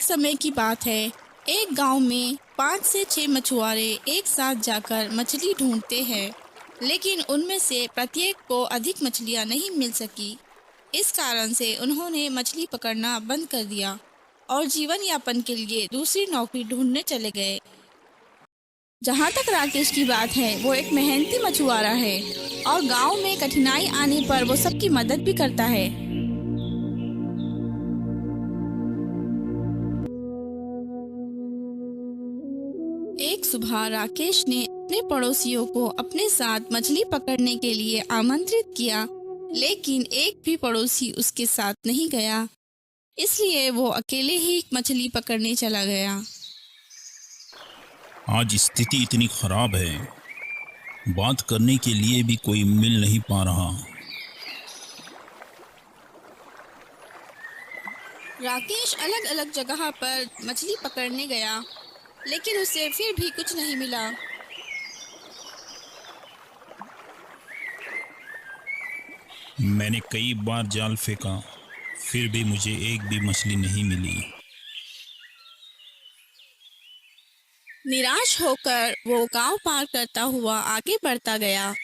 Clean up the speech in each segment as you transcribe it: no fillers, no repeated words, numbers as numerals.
समय की बात है। एक गांव में 5 से 6 मछुआरे एक साथ जाकर मछली ढूंढते हैं, लेकिन उनमें से प्रत्येक को अधिक मछलियां नहीं मिल सकी। इस कारण से उन्होंने मछली पकड़ना बंद कर दिया और जीवन यापन के लिए दूसरी नौकरी ढूंढने चले गए। जहाँ तक राकेश की बात है, वो एक मेहनती मछुआरा है और गांव में कठिनाई आने पर वो सबकी मदद भी करता है। एक सुबह राकेश ने अपने पड़ोसियों को अपने साथ मछली पकड़ने के लिए आमंत्रित किया, लेकिन एक भी पड़ोसी उसके साथ नहीं गया। इसलिए वो अकेले ही मछली पकड़ने चला गया। आज स्थिति इतनी खराब है, बात करने के लिए भी कोई मिल नहीं पा रहा। राकेश अलग अलग जगह पर मछली पकड़ने गया, लेकिन उसे फिर भी कुछ नहीं मिला। मैंने कई बार जाल फेंका, फिर भी मुझे एक भी मछली नहीं मिली। निराश होकर वो गांव पार करता हुआ आगे बढ़ता गया।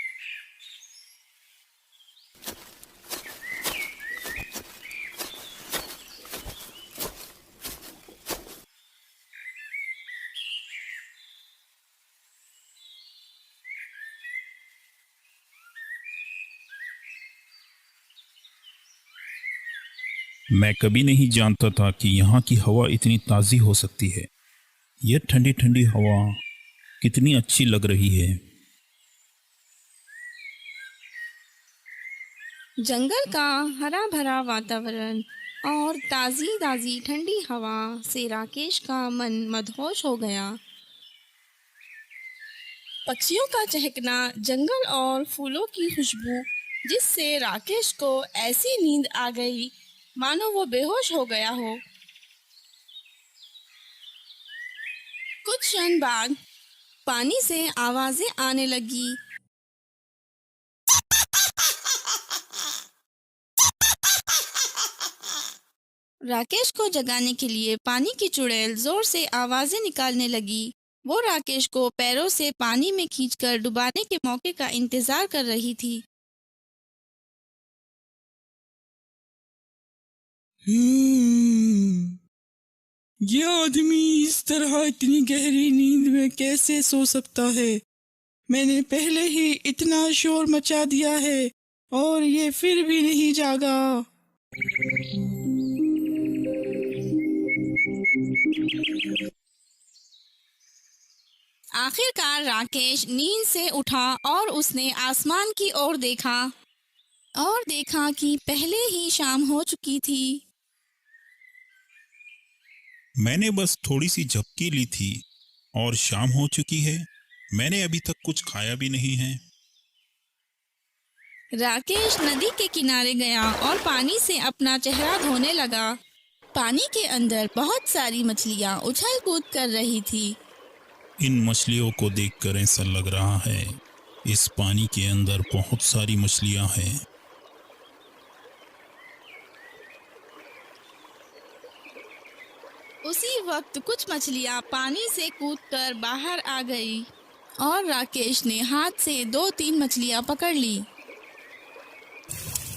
मैं कभी नहीं जानता था कि यहाँ की हवा इतनी ताज़ी हो सकती है। यह ठंडी ठंडी हवा कितनी अच्छी लग रही है। जंगल का हरा भरा वातावरण और ताज़ी ताज़ी ठंडी हवा से राकेश का मन मदहोश हो गया। पक्षियों का चहकना, जंगल और फूलों की खुशबू, जिससे राकेश को ऐसी नींद आ गई मानो वो बेहोश हो गया हो। कुछ क्षण बाद पानी से आवाजें आने लगी। राकेश को जगाने के लिए पानी की चुड़ैल जोर से आवाजें निकालने लगी। वो राकेश को पैरों से पानी में खींचकर डुबाने के मौके का इंतजार कर रही थी। ये आदमी इस तरह इतनी गहरी नींद में कैसे सो सकता है? मैंने पहले ही इतना शोर मचा दिया है और ये फिर भी नहीं जागा। आखिरकार राकेश नींद से उठा और उसने आसमान की ओर देखा कि पहले ही शाम हो चुकी थी। मैंने बस थोड़ी सी झपकी ली थी और शाम हो चुकी है। मैंने अभी तक कुछ खाया भी नहीं है। राकेश नदी के किनारे गया और पानी से अपना चेहरा धोने लगा। पानी के अंदर बहुत सारी मछलियां उछल कूद कर रही थी। इन मछलियों को देखकर ऐसा लग रहा है इस पानी के अंदर बहुत सारी मछलियां हैं। उसी वक्त कुछ मछलियां पानी से कूदकर बाहर आ गई और राकेश ने हाथ से 2-3 मछलियां पकड़ ली।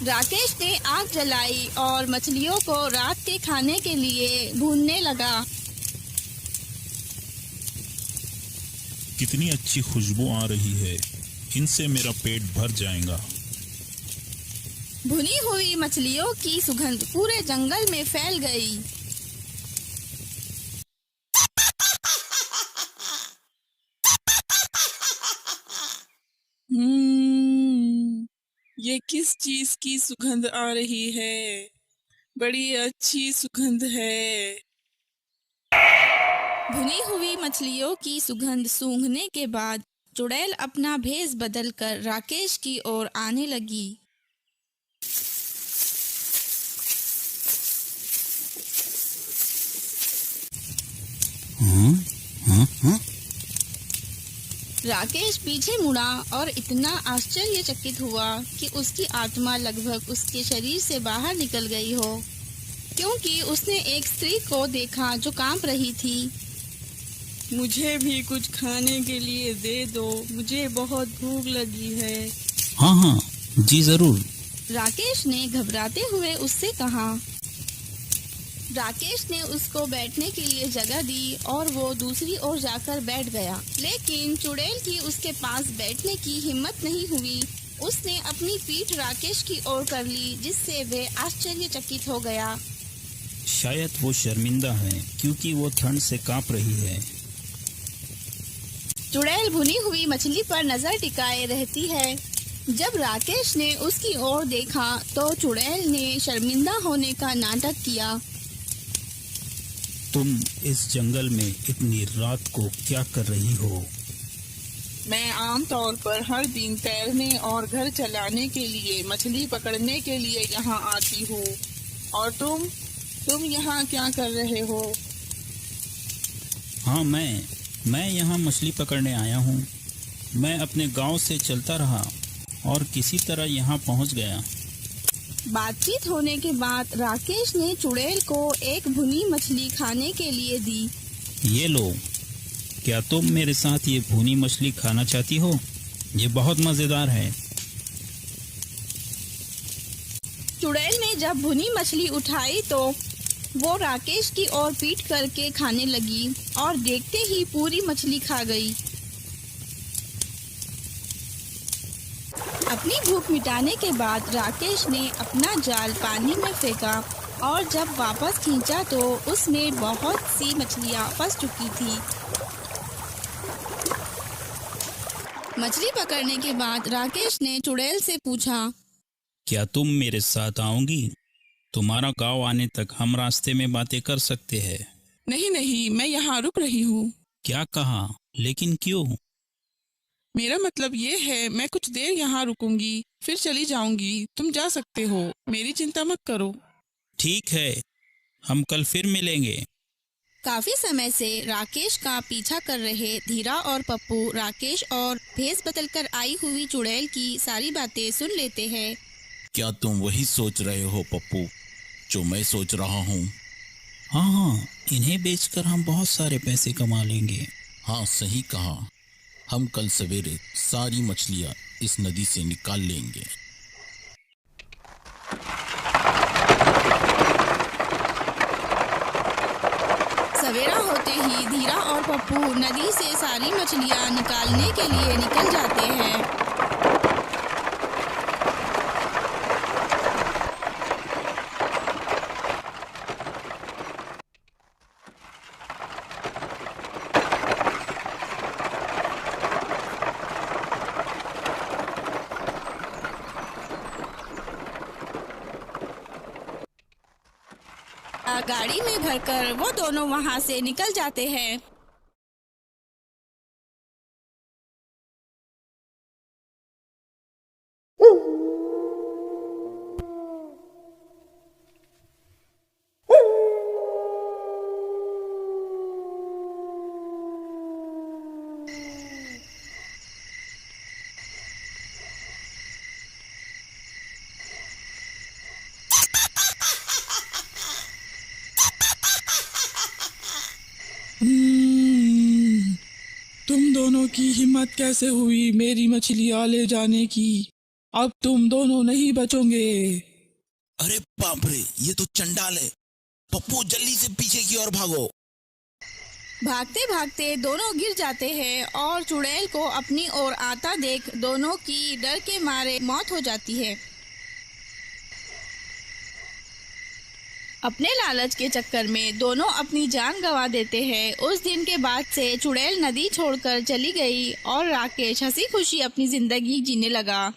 राकेश ने आग जलाई और मछलियों को रात के खाने के लिए भूनने लगा। कितनी अच्छी खुशबू आ रही है, इनसे मेरा पेट भर जाएगा। भुनी हुई मछलियों की सुगंध पूरे जंगल में फैल गई। ये किस चीज की सुगंध आ रही है? बड़ी अच्छी सुगंध है। भुनी हुई मछलियों की सुगंध सूंघने के बाद चुड़ैल अपना भेष बदलकर राकेश की ओर आने लगी। राकेश पीछे मुड़ा और इतना आश्चर्यचकित हुआ कि उसकी आत्मा लगभग उसके शरीर से बाहर निकल गई हो। क्योंकि उसने एक स्त्री को देखा जो कांप रही थी। मुझे भी कुछ खाने के लिए दे दो, मुझे बहुत भूख लगी है। हाँ हाँ जी जरूर। राकेश ने घबराते हुए उससे कहा। राकेश ने उसको बैठने के लिए जगह दी और वो दूसरी ओर जाकर बैठ गया, लेकिन चुड़ैल की उसके पास बैठने की हिम्मत नहीं हुई। उसने अपनी पीठ राकेश की ओर कर ली, जिससे वह आश्चर्यचकित हो गया। शायद वो शर्मिंदा है क्योंकि वो ठंड से कांप रही है। चुड़ैल भुनी हुई मछली पर नजर टिकाए रहती है। जब राकेश ने उसकी ओर देखा तो चुड़ैल ने शर्मिंदा होने का नाटक किया। तुम इस जंगल में इतनी रात को क्या कर रही हो? मैं आमतौर पर हर दिन तैरने और घर चलाने के लिए, मछली पकड़ने के लिए यहाँ आती हूँ। और तुम यहाँ क्या कर रहे हो? हाँ मैं यहाँ मछली पकड़ने आया हूँ। मैं अपने गांव से चलता रहा और किसी तरह यहाँ पहुँच गया। बातचीत होने के बाद राकेश ने चुड़ैल को एक भुनी मछली खाने के लिए दी। ये लो, क्या तुम मेरे साथ ये भुनी मछली खाना चाहती हो? ये बहुत मजेदार है। चुड़ैल ने जब भुनी मछली उठाई तो वो राकेश की ओर पीट करके खाने लगी और देखते ही पूरी मछली खा गई। अपनी भूख मिटाने के बाद राकेश ने अपना जाल पानी में फेंका और जब वापस खींचा तो उसमें बहुत सी मछलियां फंस चुकी थी। मछली पकड़ने के बाद राकेश ने चुड़ैल से पूछा, क्या तुम मेरे साथ आओगी? तुम्हारा गांव आने तक हम रास्ते में बातें कर सकते हैं। नहीं, मैं यहाँ रुक रही हूँ। क्या कहा? लेकिन क्यों? मेरा मतलब ये है, मैं कुछ देर यहाँ रुकूंगी, फिर चली जाऊंगी। तुम जा सकते हो, मेरी चिंता मत करो। ठीक है, हम कल फिर मिलेंगे। काफी समय से राकेश का पीछा कर रहे धीरा और पप्पू राकेश और भेस बदलकर आई हुई चुड़ैल की सारी बातें सुन लेते हैं। क्या तुम वही सोच रहे हो पप्पू, जो मैं सोच रहा हूँ? हाँ, इन्हें बेचकर हम बहुत सारे पैसे कमा लेंगे। हाँ सही कहा, हम कल सवेरे सारी मछलियाँ इस नदी से निकाल लेंगे। सवेरा होते ही धीरा और पप्पू नदी से सारी मछलियाँ निकालने के लिए निकल जाते हैं। गाड़ी में भरकर वो दोनों वहां से निकल जाते हैं। तुम दोनों की हिम्मत कैसे हुई मेरी मछलियाँ ले जाने की? अब तुम दोनों नहीं बचोगे। अरे बाप रे, ये तो चंडाल है। पप्पू जल्दी से पीछे की ओर भागो। भागते भागते दोनों गिर जाते हैं और चुड़ैल को अपनी ओर आता देख दोनों की डर के मारे मौत हो जाती है। अपने लालच के चक्कर में दोनों अपनी जान गंवा देते हैं। उस दिन के बाद से चुड़ैल नदी छोड़कर चली गई और राकेश हंसी खुशी अपनी जिंदगी जीने लगा।